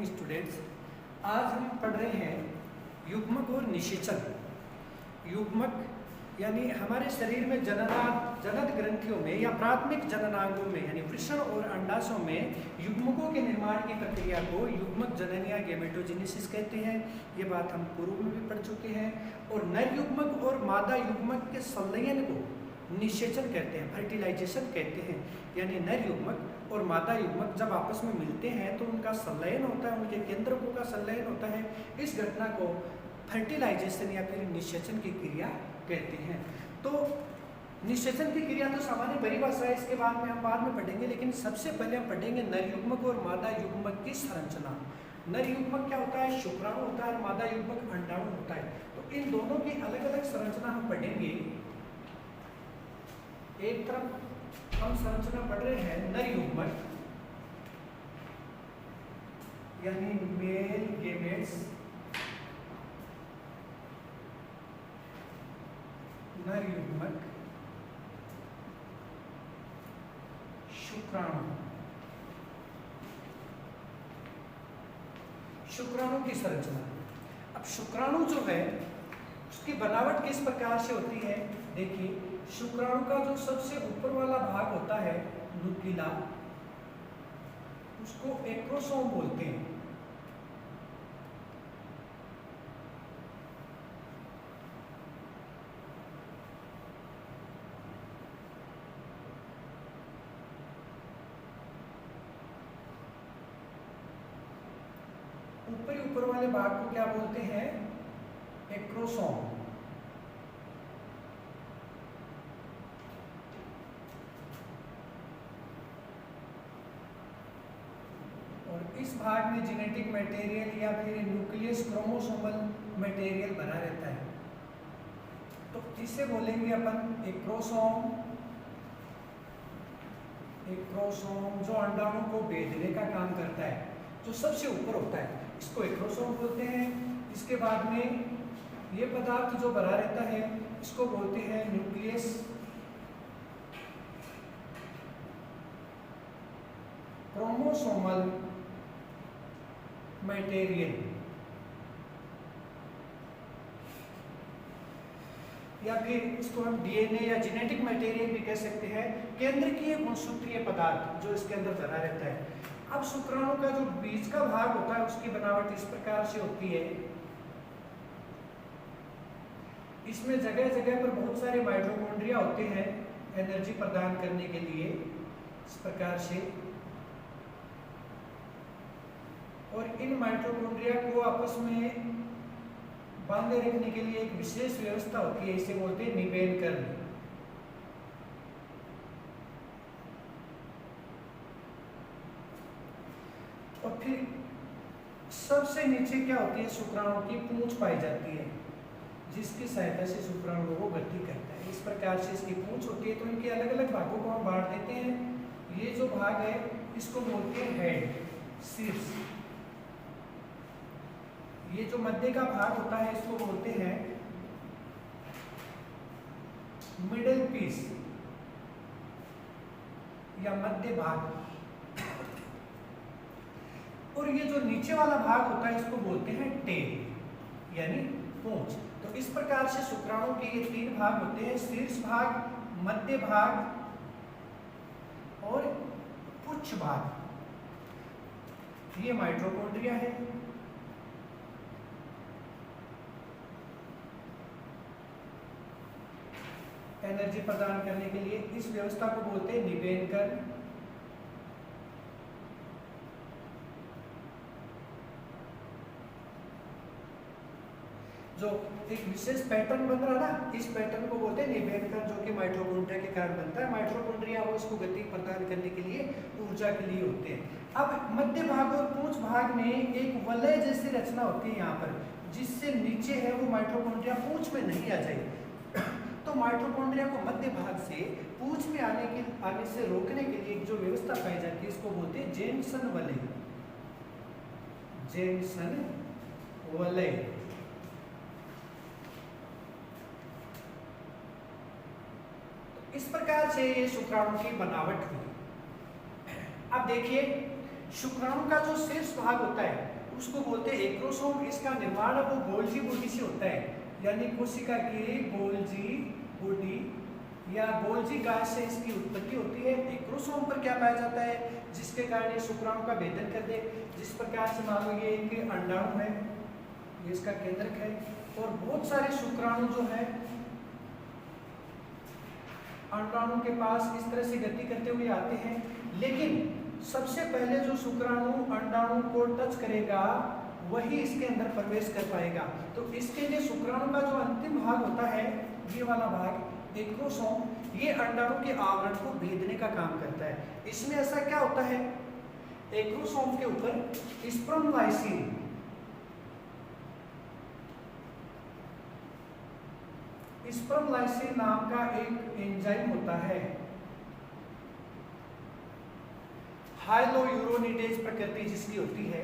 Morning students. आज हम पढ़ रहे हैं युग्मक और निषेचन। युग्मक यानी हमारे शरीर में जनन ग्रंथियों में या प्राथमिक जननांगों में यानी वृषण और अंडाशयों में युग्मकों के निर्माण की प्रक्रिया को युग्मक जनन या गैमेटोजेनेसिस कहते हैं। ये बात हम पूर्व में भी पढ़ चुके हैं। और नर युग्मक और मादा युग्मक के संलयन को निषेचन कहते हैं, फर्टिलाइजेशन कहते हैं। यानी नर युग्मक और मादा युग्मक जब आपस में मिलते हैं तो उनका संलयन होता है, उनके केंद्रकों का संलयन होता है। इस घटना को फर्टिलाइजेशन या फिर निषेचन की क्रिया कहते हैं। तो निषेचन की क्रिया तो सामान्य परिभाषा है, इसके बाद में हम बाद में पढ़ेंगे, लेकिन सबसे पहले हम पढ़ेंगे नर युग्मक और मादा युग्मक की संरचना। नर युग्मक क्या होता है? शुक्राणु होता है और मादा युग्मक अंडाणु होता है। तो इन दोनों की अलग अलग संरचना हम पढ़ेंगे। एक तरफ हम संरचना पढ़ रहे हैं नर युग्मक यानी मेल गेमेट्स, नर युग्मक, शुक्राणु। शुक्राणु की संरचना। अब शुक्राणु जो है उसकी बनावट किस प्रकार से होती है? देखिए, शुक्राणु का जो सबसे ऊपर वाला भाग होता है नुकीला, उसको एक्रोसोम बोलते हैं। ऊपर वाले भाग को क्या बोलते हैं? एक्रोसोम। और इस भाग में जेनेटिक मटेरियल या फिर न्यूक्लियस क्रोमोसोमल मटेरियल बना रहता है। तो इसे बोलेंगे अपन एक्रोसोम। एक्रोसोम जो अंडाणु को भेदने का काम करता है, जो सबसे ऊपर होता है, इसको एक्रोसोम बोलते हैं। इसके बाद में ये पदार्थ जो बना रहता है इसको बोलते हैं न्यूक्लियस क्रोमोसोमल मटेरियल, या फिर इसको हम डीएनए या जेनेटिक मटेरियल भी कह सकते हैं। केंद्रकीय गुणसूत्रीय पदार्थ जो इसके अंदर बना रहता है। अब शुक्राणु का जो बीज का भाग होता है उसकी बनावट इस प्रकार से होती है। इसमें जगह जगह पर बहुत सारे माइटोकॉन्ड्रिया होते हैं एनर्जी प्रदान करने के लिए, इस प्रकार से। और इन माइटोकॉन्ड्रिया को आपस में बांधे रखने के लिए एक विशेष व्यवस्था होती है, इसे बोलते हैं निवेनकरण। और फिर सबसे नीचे क्या होती है? शुक्राणु की पूंछ पाई जाती है, जिसकी सहायता से शुक्राणु को गति करता है। इस प्रकार से इसकी पूंछ होती है। तो इनके अलग अलग भागों को हम बांट देते हैं। ये जो भाग है इसको बोलते हैं हेड, शीर्ष। ये जो मध्य का भाग होता है इसको बोलते हैं मिडिल पीस या मध्य भाग। और ये जो नीचे वाला भाग होता है इसको बोलते हैं टेल यानी पूंछ। तो इस प्रकार से शुक्राणु के ये तीन भाग होते हैं: शीर्ष भाग, मध्य भाग और पुच्छ भाग। ये माइटोकॉन्ड्रिया है। एनर्जी प्रदान करने के लिए इस व्यवस्था को बोलते हैं निवेनकरण। जो एक विशेष पैटर्न बन रहा ना, इस पैटर्न को बोलते हैं निवेनकरण, जो कि माइटोकॉन्ड्रिया के कारण बनता है। माइटोकॉन्ड्रिया वो इसको गति प्रदान करने के लिए, ऊर्जा के लिए होते हैं। अब मध्य भाग और पूंछ भाग में एक वलय जैसी रचना होती है यहाँ पर, जिससे नीचे है वो माइटोकॉन्ड्रिया पूंछ में नहीं आ जाए। तो माइटोकॉन्ड्रिया को मध्य भाग से पूंछ में आने से रोकने के लिए जो व्यवस्था पाई जाती है इसको बोलते हैं जेनसन वलय। जेनसन वलय। इस प्रकार से ये शुक्राणु की बनावट हुई। अब देखिए, शुक्राणु का जो शीर्ष भाग होता है उसको बोलते हैं एक्रोसोम। इसका निर्माण वो गोल्जी बॉडी से होता है, यानी कोशिका की गोल्जी बॉडी या गोल्जी गाय से इसकी उत्पत्ति होती है। एक्रोसोम पर क्या पाया जाता है, जिसके कारण ये शुक्राणु का भेदन कर दे। जिस प्रकार से मान लो ये एक अंडाणु है, ये इसका केंद्रक है, और बहुत सारे शुक्राणु जो है अंडाणु के पास इस तरह से गति करते हुए आते हैं। लेकिन सबसे पहले जो शुक्राणु अंडाणु को टच करेगा वही इसके अंदर प्रवेश कर पाएगा। तो इसके लिए शुक्राणु का जो अंतिम भाग होता है, ये वाला भाग एक्रोसोम, ये अंडाणु के आवरण को भेदने का काम करता है। इसमें ऐसा क्या होता है, एक्रोसोम के ऊपर स्पर्मलाइसिन नाम का एक एंजाइम होता है। हाइलोयूरोनिडेज प्रकृति जिसकी होती है,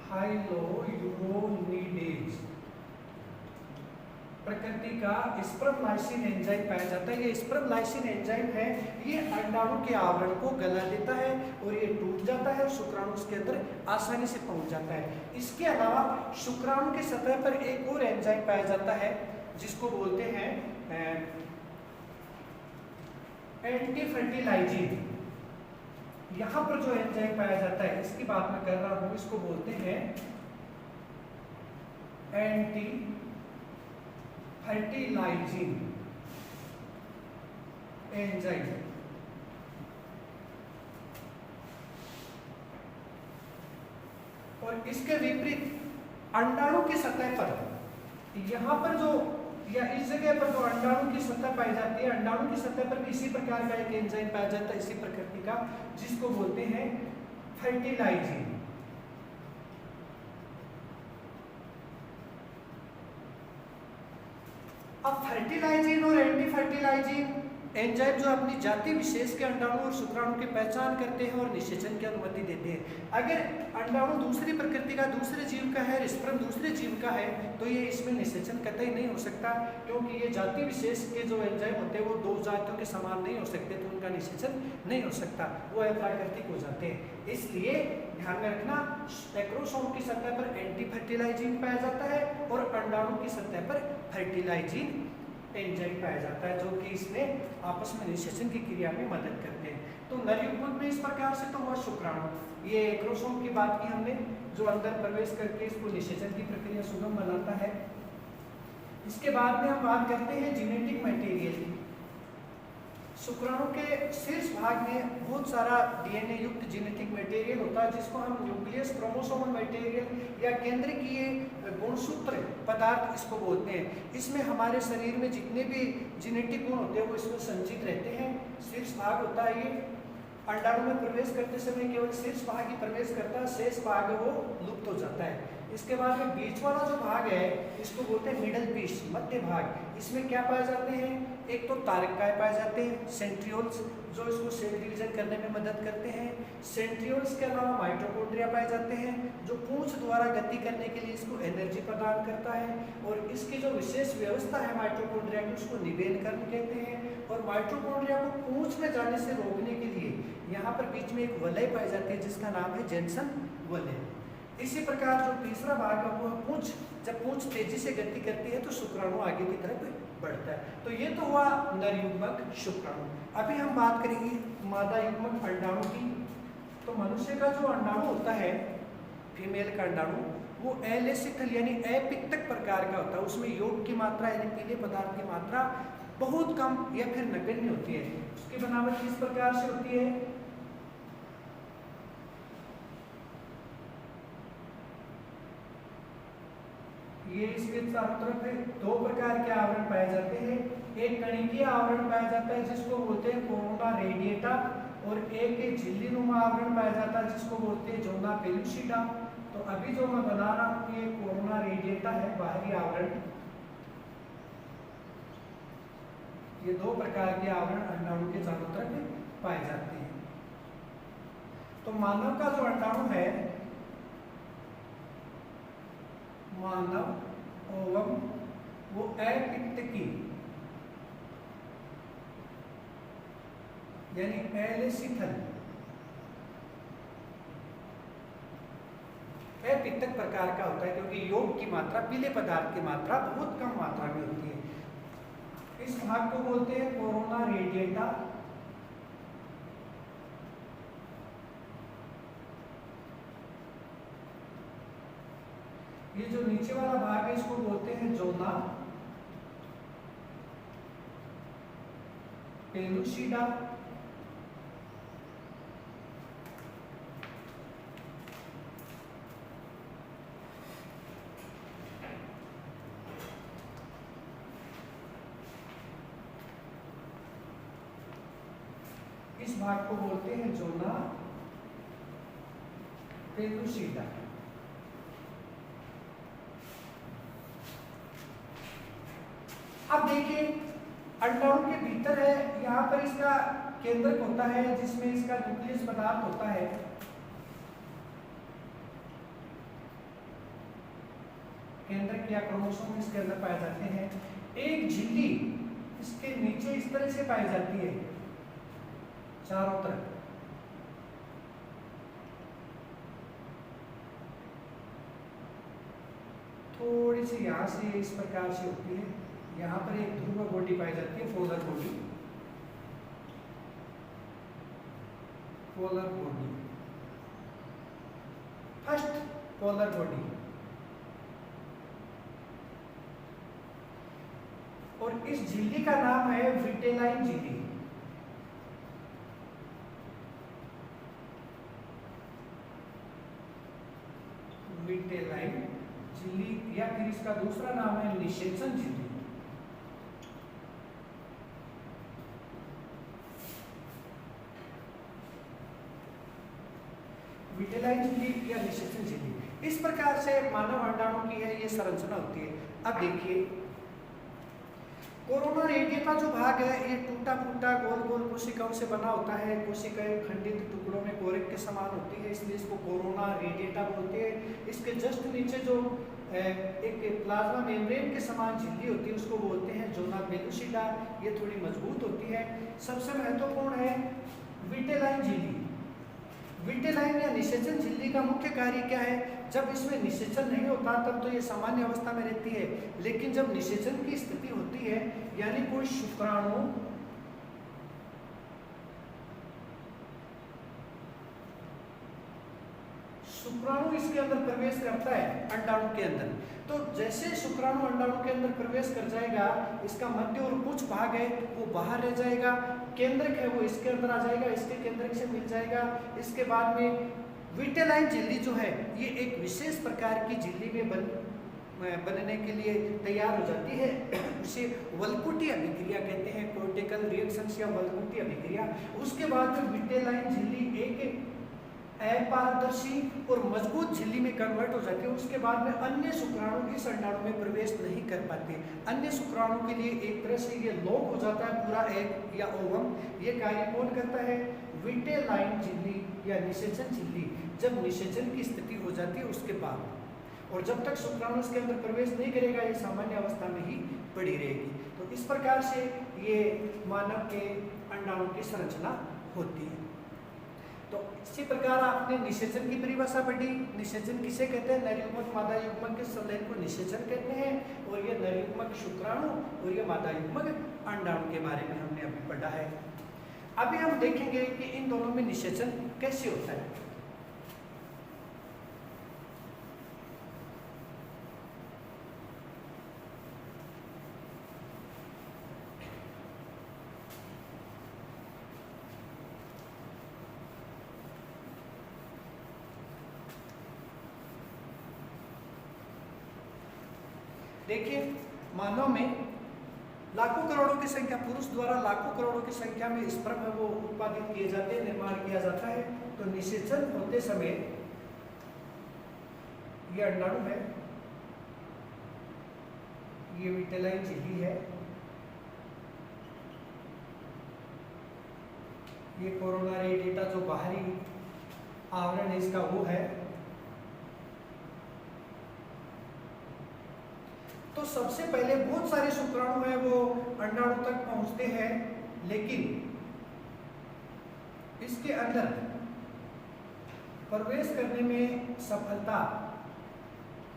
हाइलोयूरोनिडेज प्रकृति का स्पर्मलाइसिन एंजाइम पाया जाता है। ये स्पर्मलाइसिन एंजाइम है, ये अंडाणु के आवरण को गला देता है और ये टूट जाता है और शुक्राणु उसके अंदर आसानी से पहुंच जाता है। इसके अलावा शुक्राणु की सतह पर एक और एंजाइम पाया जाता है जिसको बोलते हैं एंटी फर्टिलाइजिंग। यहाँ पर जो एंजाइम पाया जाता है, इसकी बात मैं कर रहा हूँ, इसको बोलते हैं एंटी फर्टिलाइजिंग एंजाइम। और इसके विपरीत अंडाणु की सतह पर, यहाँ पर जो या इस जगह पर जो अंडाणु की सतह पाई जाती है, अंडाणु की सतह पर भी इसी प्रकार का एक एंजाइम पाया जाता है, इसी प्रकृति का, जिसको बोलते हैं फर्टिलाइजिंग। अब फर्टिलाइजिंग और एंटी फर्टिलाइजिंग एंजाइम जो अपनी जाति विशेष के अंडाणु और शुक्राणु की पहचान करते हैं और निषेचन की अनुमति देते हैं। अगर अंडाणु दूसरी प्रकृति का, दूसरे जीव का है, स्पर्म दूसरे जीव का है, तो ये इसमें निषेचन कतई नहीं हो सकता, क्योंकि ये जाति विशेष के जो एंजाइम होते हैं वो दो जातियों के समान नहीं हो सकते, तो उनका निषेचन नहीं हो सकता, वो अप्राकृतिक हो जाते हैं। इसलिए ध्यान में रखना, एक्रोसोम की सतह पर एंटी फर्टिलाइजिंग पाया जाता है और अंडाणु की सतह पर फर्टिलाइजिंग एंजाइम पाया जाता है, जो कि इसमें आपस में निषेचन की क्रिया में मदद करते हैं। तो नर युग्मक में इस प्रकार से तो हुआ शुक्राणु, ये एक्रोसोम की बात की हमने, जो अंदर प्रवेश करके इसको निषेचन की प्रक्रिया सुगम बनाता है। इसके बाद में हम बात करते हैं जेनेटिक मटेरियल। शुक्राणु के शीर्ष भाग में बहुत सारा डीएनए युक्त जेनेटिक मटेरियल होता है, जिसको हम न्यूक्लियस क्रोमोसोमल मटेरियल या केंद्रकीय गुणसूत्र पदार्थ इसको बोलते हैं। इसमें हमारे शरीर में जितने भी जेनेटिक गुण होते हैं वो इसमें संचित रहते हैं। शीर्ष भाग होता है ये, अंडाणु में प्रवेश करते समय केवल शीर्ष भाग ही प्रवेश करता है, शेष भाग वो लुप्त हो जाता है। इसके बाद में बीच वाला जो भाग है इसको बोलते हैं मिडल पीस, मध्य भाग। इसमें क्या पाए जाते हैं, एक तो तारकाएं पाए जाते हैं, सेंट्रियोल्स, जो इसको सेल डिवीजन करने में मदद करते हैं। सेंट्रियोल्स के अलावा माइटोकॉन्ड्रिया पाए जाते हैं, जो पूंछ द्वारा गति करने के लिए इसको एनर्जी प्रदान करता है। और इसकी जो विशेष व्यवस्था है माइटोकॉन्ड्रिया की, उसको निवेन कर्ण कहते हैं। और माइटोकॉन्ड्रिया को पूंछ में जाने से रोकने के लिए यहाँ पर बीच में एक वलय पाई जाती है, जिसका नाम है जेनसन वलय। इसी प्रकार जो तीसरा भाग है वो पूंछ, जब पूंछ तेजी से गति करती है तो शुक्राणु आगे की तरफ बढ़ता है। तो ये तो हुआ नर युग्मक शुक्राणु। अभी हम बात करेंगे मादा युग्मक अंडाणु की। तो मनुष्य का जो अंडाणु होता है, फीमेल का अंडाणु, वो एलेसिथल यानी अपिक्तक प्रकार का होता है। उसमें योग की मात्रा यानी पीले पदार्थ की मात्रा बहुत कम या फिर नगण्य होती है। उसकी बनावट किस प्रकार से होती है, ये इसके चारों तरफ दो प्रकार के आवरण पाए जाते हैं। एक कणिकीय आवरण पाया जाता है जिसको बोलते हैं कोरोना रेडिएटा, और एक झिल्ली नुमा आवरण पाया जाता है जिसको बोलते हैं जोना पेलुसिटा। तो अभी जो मैं बना रहा हूँ ये कोरोना रेडिएटा है, बाहरी आवरण। ये दो प्रकार के आवरण अंडाणु के चारों तरफ पाए जाते हैं। तो मानव का जो अंडाणु है, मानव ओवम, वो अपिक्तकी यानी एलेसिथल रिक्तक प्रकार का होता है, क्योंकि योग की मात्रा, पीले पदार्थ की मात्रा बहुत कम मात्रा में होती है। इस भाग को बोलते हैं कोरोना रेडिएटा। ये जो नीचे वाला भाग है इसको बोलते हैं जोना पेलुसिडा। इस भाग को बोलते हैं जोना पेलुसिडा। अब देखिए अंडाणु के भीतर है, यहाँ पर इसका केंद्रक होता है जिसमें इसका न्यूक्लियस पदार्थ होता है। केंद्रक या क्रोमोसोम इसके अंदर पाए जाते हैं। एक झिल्ली इसके नीचे इस तरह से पाई जाती है चारों तरफ। थोड़ी सी यहाँ से इस प्रकार से होती है। यहाँ पर एक ध्रुव बॉडी पाई जाती है, polar body. Polar body, first polar body. और इस झिल्ली का नाम है विटेलाइन झिल्ली। विटेलाइन झिल्ली या फिर इसका दूसरा नाम है निषेचन झिल्ली। विटेलाइन झिल्ली या निषेचन झिल्ली। इस प्रकार से मानव अंडाणु की है ये संरचना होती है। अब देखिए कोरोना रेडिएटा जो भाग है ये टूटा फूटा गोल गोल कोशिकाओं से बना होता है। कोशिकाएं खंडित टुकड़ों में कोरिक के समान होती है, इसलिए इसको कोरोना रेडिएटा बोलते हैं। इसके जस्ट नीचे जो एक प्लाज्मा मेम्ब्रेन के समान झिल्ली होती है उसको बोलते हैं जोना पेलुसिडा। ये थोड़ी मजबूत होती है। सबसे महत्वपूर्ण है विटेलाइन झिल्ली। विटेलाइन या निषेचन झिल्ली का मुख्य कार्य क्या है? जब इसमें निषेचन नहीं होता तब तो ये सामान्य अवस्था में रहती है, लेकिन जब निषेचन की स्थिति होती है यानी कोई शुक्राणु इसके अंदर प्रवेश करता है अंडाणु के अंदर, तो जैसे शुक्राणु अंडाणु के अंदर प्रवेश कर जाएगा इसका मध्य और कुछ भाग है वो बाहर रह जाएगा, केंद्रक है वो इसके अंदर आ जाएगा, इसके केंद्रक से मिल जाएगा। इसके बाद में विटेलाइन झिल्ली जो है ये एक विशेष प्रकार की झिल्ली में बनने के लिए तैयार हो जाती है। उसे वल्कुटी अभिक्रिया कहते हैं, कोर्टिकल रिएक्शंस या वल्कुटी अभिक्रिया। उसके बाद में विटेलाइन झिल्ली एक अपारदर्शी और मजबूत झिल्ली में कन्वर्ट हो जाती है। उसके बाद में अन्य शुक्राणु इस अंडाणु में प्रवेश नहीं कर पाते। अन्य शुक्राणु के लिए एक तरह से ये लॉक हो जाता है पूरा एग या ओवम। ये कार्य कौन करता है? विटेलाइन झिल्ली या निषेचन झिल्ली। जब निषेचन की स्थिति हो जाती है उसके बाद, और जब तक शुक्राणु इसके अंदर प्रवेश नहीं करेगा ये सामान्य अवस्था में ही पड़ी रहेगी। तो इस प्रकार से ये मानव के अंडाणु की संरचना होती है। तो इसी प्रकार आपने निषेचन की परिभाषा पढ़ी। निषेचन किसे कहते हैं? नर युग्मक मादा युग्मक के संलयन को निषेचन कहते हैं। और ये नर युग्मक शुक्राणु और ये मादा युग्मक अंडाणु के बारे में हमने अभी पढ़ा है। अभी हम देखेंगे कि इन दोनों में निषेचन कैसे होता है। देखिए मानव में लाखों करोड़ों की संख्या, पुरुष द्वारा लाखों करोड़ों की संख्या में स्पर्म है वो उत्पादित किए जाते हैं, निर्माण किया जाता है। तो निषेचन होते समय ये अंडाणु है, ये विटेलाइन झिल्ली है, ये कोरोना रेडिएटा जो बाहरी आवरण है इसका वो है। तो सबसे पहले बहुत सारे शुक्राणु हैं वो अंडाणु तक पहुंचते हैं, लेकिन इसके अंदर प्रवेश करने में सफलता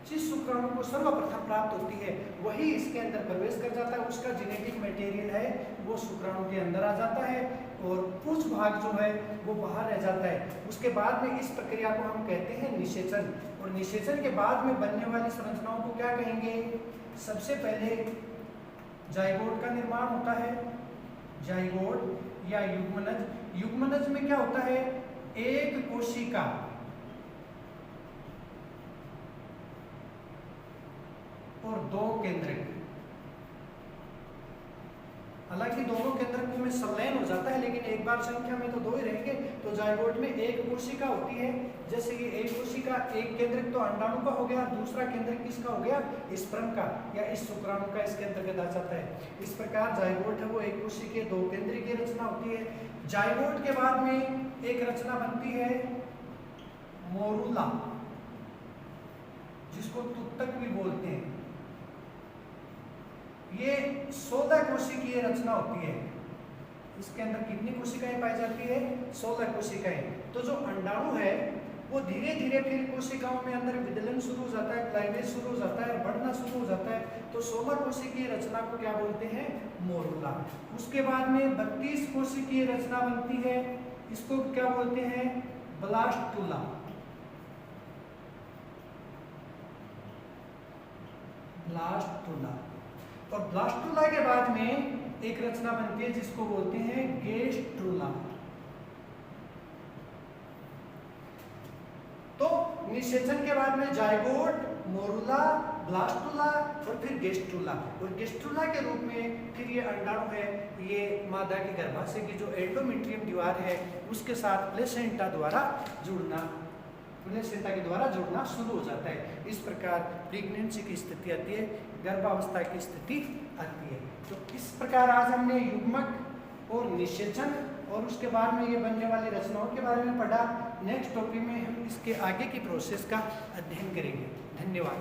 जिस शुक्राणु को सर्वप्रथम प्राप्त होती है वही इसके अंदर प्रवेश कर जाता है, उसका जेनेटिक मटेरियल है वो शुक्राणु के अंदर आ जाता है और कुछ भाग जो है वो बाहर रह जाता है। उसके बाद में इस प्रक्रिया को हम कहते हैं निषेचन, और निषेचन के बाद में बनने वाली संरचनाओं को क्या कहेंगे? सबसे पहले जाइगोट का निर्माण होता है, जाइगोट या युग्मनज। युग्मनज में क्या होता है? एक कोशिका और दो केंद्रक। हालांकि दोनों केंद्रकों में संलयन हो जाता है लेकिन एक बार संख्या में तो दो ही रहेंगे। तो जाइगोट में एक कोशिका होती है, जैसे कि एक कोशिका, एक केंद्रक तो अंडाणु का हो गया, दूसरा केंद्रक किसका हो गया? स्पर्म का या इस शुक्राणु का इसके अंतर्गत आ जाता है। इस प्रकार जाइगोट है वो एक कोशिकीय दो केंद्रीय की रचना होती है। जाइगोट के बाद में एक रचना बनती है मोरूला, जिसको तुत्तक भी बोलते हैं। ये 16 कोशिकीय रचना होती है। इसके अंदर कितनी कोशिकाएं पाई जाती है? 16 कोशिकाएं। तो जो अंडाणु है वो धीरे धीरे फिर कोशिकाओं में अंदर विदलन शुरू हो जाता है, क्लाइवेज शुरू हो जाता है, बढ़ना शुरू हो जाता है। तो 16 कोशिकीय रचना को क्या बोलते हैं? मोरूला। उसके बाद में 32 कोशिकीय रचना बनती है, इसको क्या बोलते हैं? ब्लास्टुला। ब्लास्टुला। और ब्लास्टुला के बाद में एक रचना बनती है जिसको बोलते हैं गेस्ट्रुला। तो निषेचन के बाद में जाइगोट, मोरूला, ब्लास्टुला और फिर गेस्ट्रुला। और गेस्ट्रुला के रूप में फिर ये अंडाणु है, ये मादा की गर्भाशय की जो एंडोमेट्रियम दीवार है उसके साथ प्लेसेंटा के द्वारा जुड़ना शुरू हो जाता है। इस प्रकार प्रेगनेंसी की स्थिति आती है, गर्भावस्था की स्थिति आती है। तो इस प्रकार आज हमने युग्मक और निषेचन और उसके बाद में ये बनने वाली रचनाओं के बारे में पढ़ा। नेक्स्ट टॉपिक में हम इसके आगे की प्रोसेस का अध्ययन करेंगे। धन्यवाद।